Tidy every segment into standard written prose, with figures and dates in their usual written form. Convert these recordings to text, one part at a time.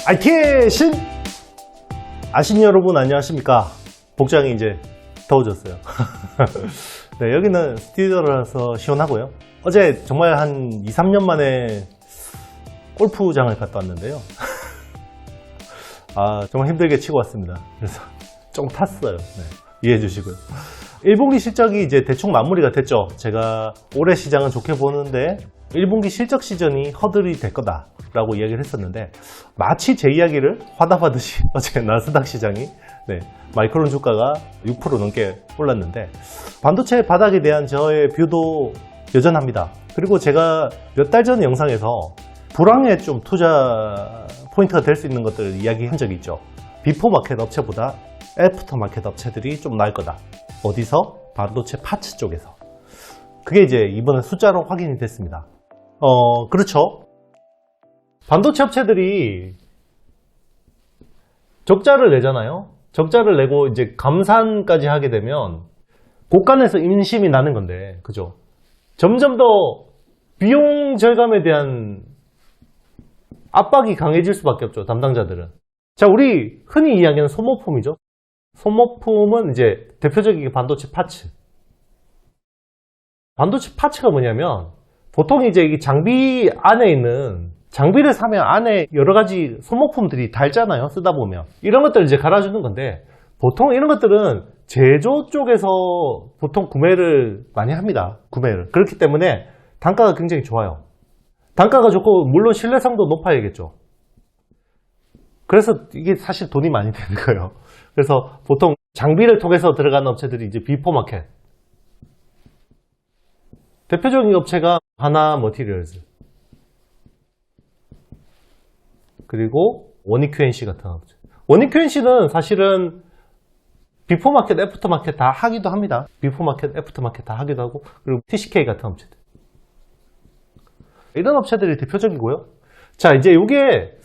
IT의 신! 아신 여러분 안녕하십니까? 복장이 이제 더워졌어요. 네, 여기는 스튜디오라서 시원하고요. 어제 정말 한 2, 3년 만에 골프장을 갔다 왔는데요. 정말 힘들게 치고 왔습니다. 그래서 좀 탔어요. 네, 이해해 주시고요. 1분기 실적이 이제 대충 마무리가 됐죠. 제가 올해 시장은 좋게 보는데 1분기 실적 시즌이 허들이 될 거다 라고 이야기를 했었는데, 마치 제 이야기를 화답하듯이 어제 나스닥 시장이 마이크론 주가가 6% 넘게 올랐는데, 반도체 바닥에 대한 저의 뷰도 여전합니다. 그리고 제가 몇 달 전 영상에서 불황에 좀 투자 포인트가 될 수 있는 것들을 이야기한 적이 있죠. 비포 마켓 업체보다 애프터 마켓 업체들이 좀 나을 거다. 어디서? 반도체 파츠 쪽에서. 그게 이제 이번에 숫자로 확인이 됐습니다. 그렇죠. 반도체 업체들이 적자를 내잖아요. 적자를 내고 이제 감산까지 하게 되면 고간에서 인심이 나는 건데, 그죠? 점점 더 비용 절감에 대한 압박이 강해질 수밖에 없죠, 담당자들은. 자, 우리 흔히 이야기하는 소모품이죠. 소모품은 이제 대표적인 반도체 파츠. 반도체 파츠가 뭐냐면, 보통 이제 이 장비 안에 있는, 장비를 사면 안에 여러 가지 소모품들이 달잖아요, 쓰다 보면. 이런 것들을 이제 갈아주는 건데, 보통 이런 것들은 제조 쪽에서 보통 구매를 많이 합니다. 구매를. 그렇기 때문에 단가가 굉장히 좋아요. 단가가 좋고, 물론 신뢰성도 높아야겠죠. 그래서 이게 사실 돈이 많이 되는 거예요. 그래서 보통 장비를 통해서 들어가는 업체들이 이제 비포 마켓. 대표적인 업체가 하나 머티리얼즈, 그리고 원익 QNC 같은 업체. 원익 QNC는 사실은 비포 마켓, 애프터 마켓 다 하기도 합니다. 비포 마켓, 애프터 마켓 다 하기도 하고, 그리고 TCK 같은 업체들. 이런 업체들이 대표적이고요. 자, 이제 이게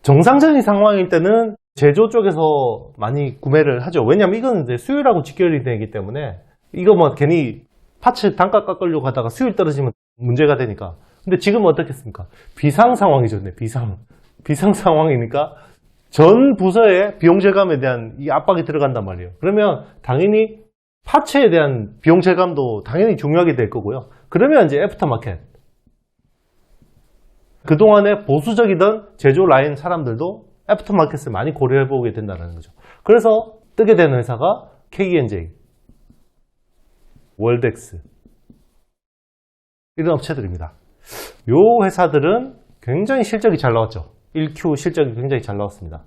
정상적인 상황일 때는 제조 쪽에서 많이 구매를 하죠. 왜냐면 이건 이제 수율하고 직결이 되기 때문에, 이거 뭐 괜히 파츠 단가 깎으려고 하다가 수율 떨어지면 문제가 되니까. 근데 지금은 어떻겠습니까? 비상 상황이죠. 네, 비상 상황이니까 전 부서에 비용 절감에 대한 이 압박이 들어간단 말이에요. 그러면 당연히 파츠에 대한 비용 절감도 당연히 중요하게 될 거고요. 그러면 이제 애프터 마켓. 그동안에 보수적이던 제조 라인 사람들도 애프터 마켓을 많이 고려해 보게 된다는 거죠. 그래서 뜨게 되는 회사가 KENJ, 월덱스, 이런 업체들입니다. 이 회사들은 굉장히 실적이 잘 나왔죠. 1Q 실적이 굉장히 잘 나왔습니다.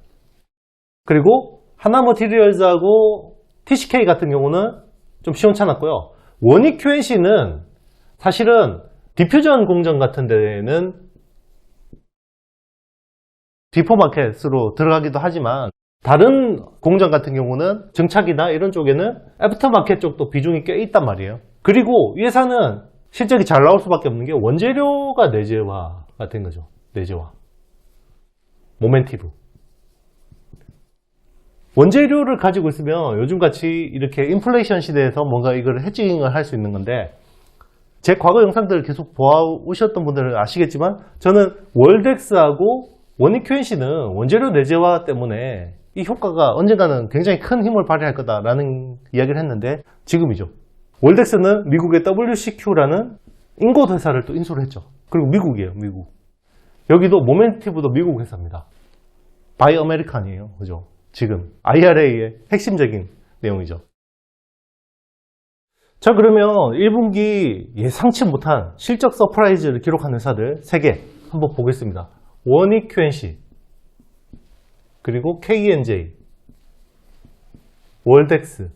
그리고 하나머티리얼즈하고 TCK 같은 경우는 좀 시원찮았고요. 원익 QNC는 사실은 디퓨전 공정 같은 데는 디포 마켓으로 들어가기도 하지만, 다른 공정 같은 경우는 정착이나 이런 쪽에는 애프터 마켓 쪽도 비중이 꽤 있단 말이에요. 그리고 이 회사는 실적이 잘 나올 수밖에 없는 게 원재료가 내재화가 된 거죠. 내재화. 모멘티브. 원재료를 가지고 있으면 요즘같이 이렇게 인플레이션 시대에서 뭔가 이걸 해칭을 할 수 있는 건데, 제 과거 영상들을 계속 보아오셨던 분들은 아시겠지만, 저는 월덱스하고 원익 QNC는 원재료 내재화 때문에 이 효과가 언젠가는 굉장히 큰 힘을 발휘할 거다라는 이야기를 했는데, 지금이죠. 월덱스는 미국의 WCQ라는 인곳 회사를 또 인수를 했죠. 그리고 미국이에요, 미국. 여기도 모멘티브도 미국 회사입니다. 바이 아메리칸이에요, 그죠? 지금 IRA의 핵심적인 내용이죠. 자, 그러면 1분기 예상치 못한 실적 서프라이즈를 기록한 회사들 3개 한번 보겠습니다. 원익 QNC, 그리고 KENJ, 월덱스.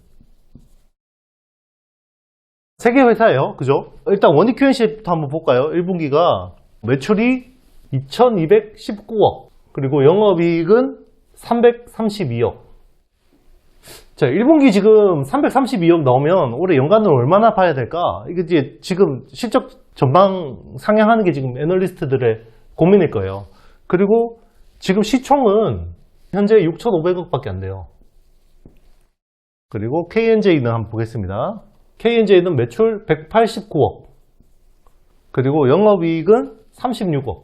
3개 회사예요. 그죠? 일단 원익 QNC부터 한번 볼까요? 1분기가 매출이 2219억, 그리고 영업이익은 332억. 자, 1분기 지금 332억 나오면 올해 연간으로 얼마나 봐야 될까? 이게 이제 지금 실적 전망 상향하는 게 지금 애널리스트들의 고민일 거예요. 그리고 지금 시총은 현재 6,500억 밖에 안 돼요. 그리고 KNJ는 한번 보겠습니다. KNJ는 매출 189억, 그리고 영업이익은 36억.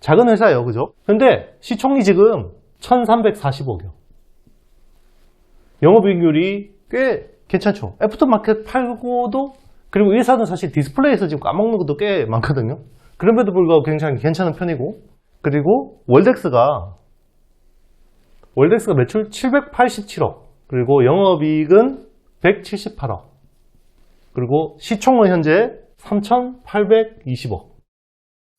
작은 회사예요. 그죠? 근데 시총이 지금 1340억이요. 영업이익률이 꽤 괜찮죠. 애프터마켓 팔고도, 그리고 이 회사는 사실 디스플레이에서 지금 까먹는 것도 꽤 많거든요. 그럼에도 불구하고 굉장히 괜찮은 편이고, 그리고 월덱스가 매출 787억, 그리고 영업이익은 178억, 그리고 시총은 현재 3,820억.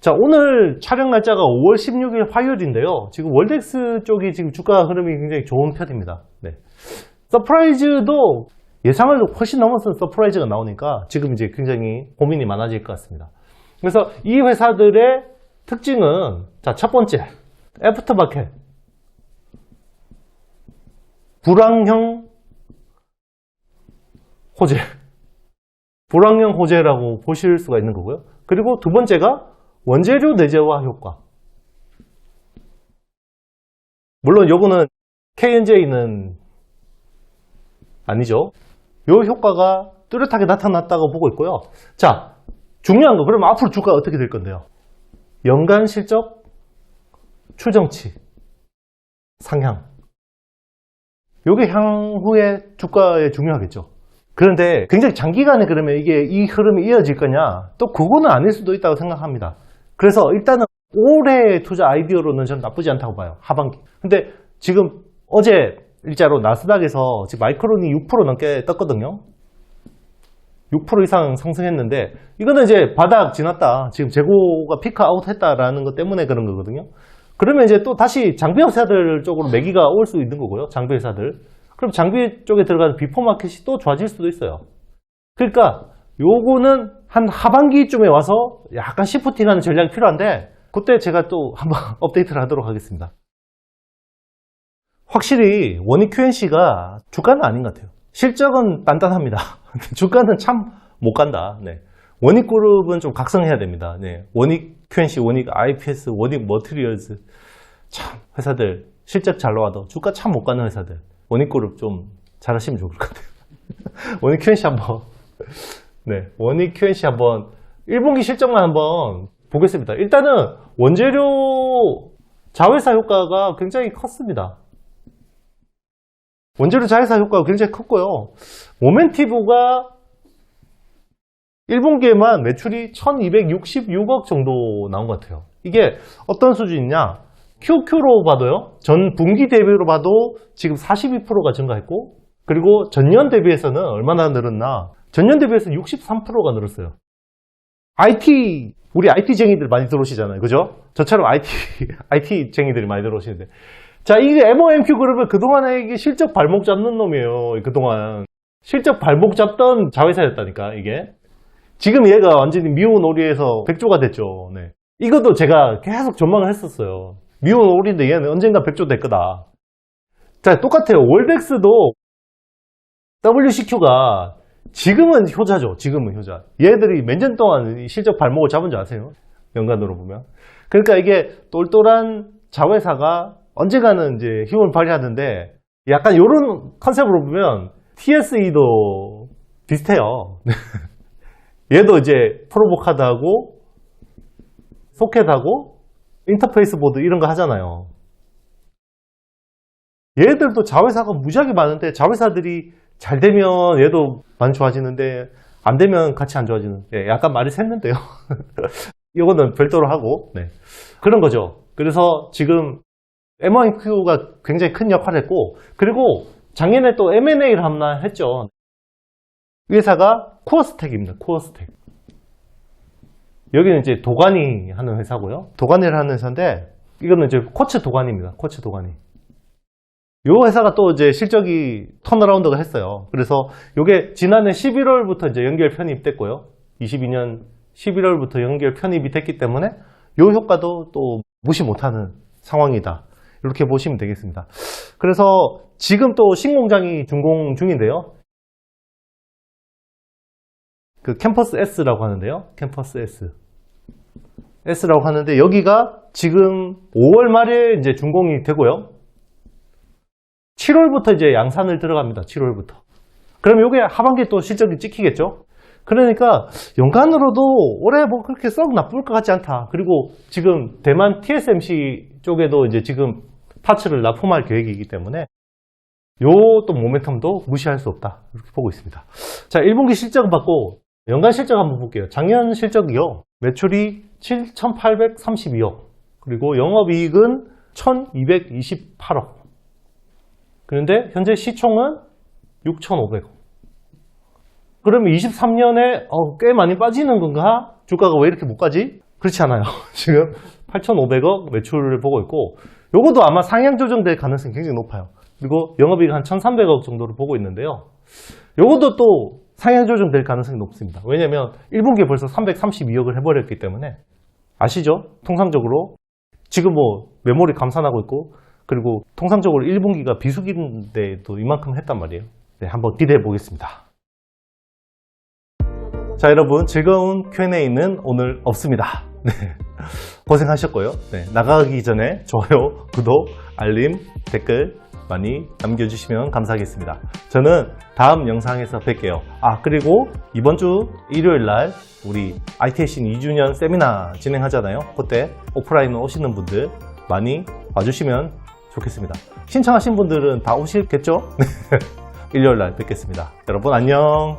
자, 오늘 촬영 날짜가 5월 16일 화요일인데요. 지금 월덱스 쪽이 지금 주가 흐름이 굉장히 좋은 편입니다. 네. 서프라이즈도 예상을 훨씬 넘어선 서프라이즈가 나오니까 지금 이제 굉장히 고민이 많아질 것 같습니다. 그래서 이 회사들의 특징은, 자, 첫 번째, 애프터마켓. 불황형 호재. 불황형 호재라고 보실 수가 있는 거고요. 그리고 두 번째가 원재료 내재화 효과. 물론 요거는 K&J는 아니죠. 요 효과가 뚜렷하게 나타났다고 보고 있고요. 자, 중요한 거, 그러면 앞으로 주가가 어떻게 될 건데요? 연간 실적 추정치 상향. 요게 향후에 주가에 중요하겠죠. 그런데 굉장히 장기간에 그러면 이게 이 흐름이 이어질 거냐? 또 그거는 아닐 수도 있다고 생각합니다. 그래서 일단은 올해 투자 아이디어로는 저는 나쁘지 않다고 봐요. 하반기. 근데 지금 어제 일자로 나스닥에서 지금 마이크론이 6% 넘게 떴거든요. 6% 이상 상승했는데, 이거는 이제 바닥 지났다, 지금 재고가 피크 아웃 했다라는 것 때문에 그런 거거든요. 그러면 이제 또 다시 장비 회사들 쪽으로 매기가 올 수 있는 거고요. 장비 회사들. 그럼 장비 쪽에 들어가는 비포 마켓이 또 좋아질 수도 있어요. 그러니까 요거는 한 하반기쯤에 와서 약간 시프팅하는 전략이 필요한데, 그때 제가 또 한번 업데이트를 하도록 하겠습니다. 확실히 원익 QNC가 주가는 아닌 것 같아요. 실적은 단단합니다. 주가는 참 못 간다. 네. 원익그룹은 좀 각성해야 됩니다. 네. 원익 QNC, 원익 IPS, 원익 머티리얼즈, 참 회사들 실적 잘 나와도 주가 참 못 가는 회사들, 원익그룹 좀 잘하시면 좋을 것 같아요. 원익 QNC 한번 네, 원익 QNC 한번 1분기 실적만 한번 보겠습니다. 일단은 원재료 자회사 효과가 굉장히 컸습니다. 원재료 자회사 효과가 굉장히 컸고요. 모멘티브가 1분기에만 매출이 1266억 정도 나온 것 같아요. 이게 어떤 수준이냐? QQ로 봐도요, 전 분기 대비로 봐도 지금 42%가 증가했고, 그리고 전년 대비해서는 얼마나 늘었나? 전년 대비해서 63%가 늘었어요. 우리 IT쟁이들 많이 들어오시잖아요. 그죠? 저처럼 IT쟁이들이 많이 들어오시는데. 자, 이게 MOMQ 그룹은 그동안에 이게 실적 발목 잡는 놈이에요. 그동안. 실적 발목 잡던 자회사였다니까, 이게. 지금 얘가 완전히 미운 오리에서 백조가 됐죠. 네. 이것도 제가 계속 전망을 했었어요. 미운 오리인데 얘는 언젠가 백조 될 거다. 자, 똑같아요. 월덱스도 WCQ가 지금은 효자죠. 지금은 효자. 얘들이 몇 년 동안 실적 발목을 잡은 줄 아세요? 연간으로 보면. 그러니까 이게 똘똘한 자회사가 언젠가는 이제 힘을 발휘하는데, 약간 이런 컨셉으로 보면 TSE도 비슷해요. 얘도 이제 프로보카드하고 소켓하고 인터페이스 보드 이런 거 하잖아요. 얘들도 자회사가 무지하게 많은데, 자회사들이 잘 되면 얘도 많이 좋아지는데 안 되면 같이 안 좋아지는. 예, 약간 말이 샜는데요. 이거는 별도로 하고, 네. 그런 거죠. 그래서 지금 M1Q가 굉장히 큰 역할을 했고, 그리고 작년에 또 M&A를 하나 했죠. 이 회사가 코어스텍입니다. 코어스텍. 여기는 이제 도가니 하는 회사고요. 도가니를 하는 회사인데, 이거는 이제 코츠 도가니입니다. 코츠 도가니. 이 회사가 또 이제 실적이 턴어라운드가 했어요. 그래서 이게 지난해 11월부터 이제 연결 편입됐고요. 22년 11월부터 연결 편입이 됐기 때문에 이 효과도 또 무시 못하는 상황이다. 이렇게 보시면 되겠습니다. 그래서 지금 또 신공장이 준공 중인데요. 그 캠퍼스 S라고 하는데요. 캠퍼스 S라고 하는데, 여기가 지금 5월 말에 이제 준공이 되고요. 7월부터 이제 양산을 들어갑니다. 7월부터. 그럼 이게 하반기에 또 실적이 찍히겠죠. 그러니까 연간으로도 올해 뭐 그렇게 썩 나쁠 것 같지 않다. 그리고 지금 대만 TSMC 쪽에도 이제 지금 파츠를 납품할 계획이기 때문에 요 또 모멘텀도 무시할 수 없다. 이렇게 보고 있습니다. 자, 1분기 실적을 받고 연간 실적 한번 볼게요. 작년 실적이요. 매출이 7,832억. 그리고 영업이익은 1,228억. 그런데 현재 시총은 6,500억. 그러면 23년에 꽤 많이 빠지는 건가? 주가가 왜 이렇게 못 가지? 그렇지 않아요. 지금 8,500억 매출을 보고 있고 요것도 아마 상향 조정될 가능성이 굉장히 높아요. 그리고 영업이익 한 1,300억 정도를 보고 있는데요. 요것도 또 상향 조정될 가능성이 높습니다. 왜냐면 1분기에 벌써 332억을 해버렸기 때문에 아시죠? 통상적으로 지금 뭐 메모리 감산하고 있고 그리고 통상적으로 1분기가 비수기인데도 이만큼 했단 말이에요. 네, 한번 기대해 보겠습니다. 자, 여러분 즐거운 Q&A는 오늘 없습니다. 네, 고생하셨고요. 네, 나가기 전에 좋아요, 구독, 알림, 댓글 많이 남겨주시면 감사하겠습니다. 저는 다음 영상에서 뵐게요. 그리고 이번 주 일요일날 우리 IT신 2주년 세미나 진행하잖아요. 그때 오프라인으로 오시는 분들 많이 와주시면 좋겠습니다. 신청하신 분들은 다 오시겠죠? 일요일날 뵙겠습니다. 여러분 안녕.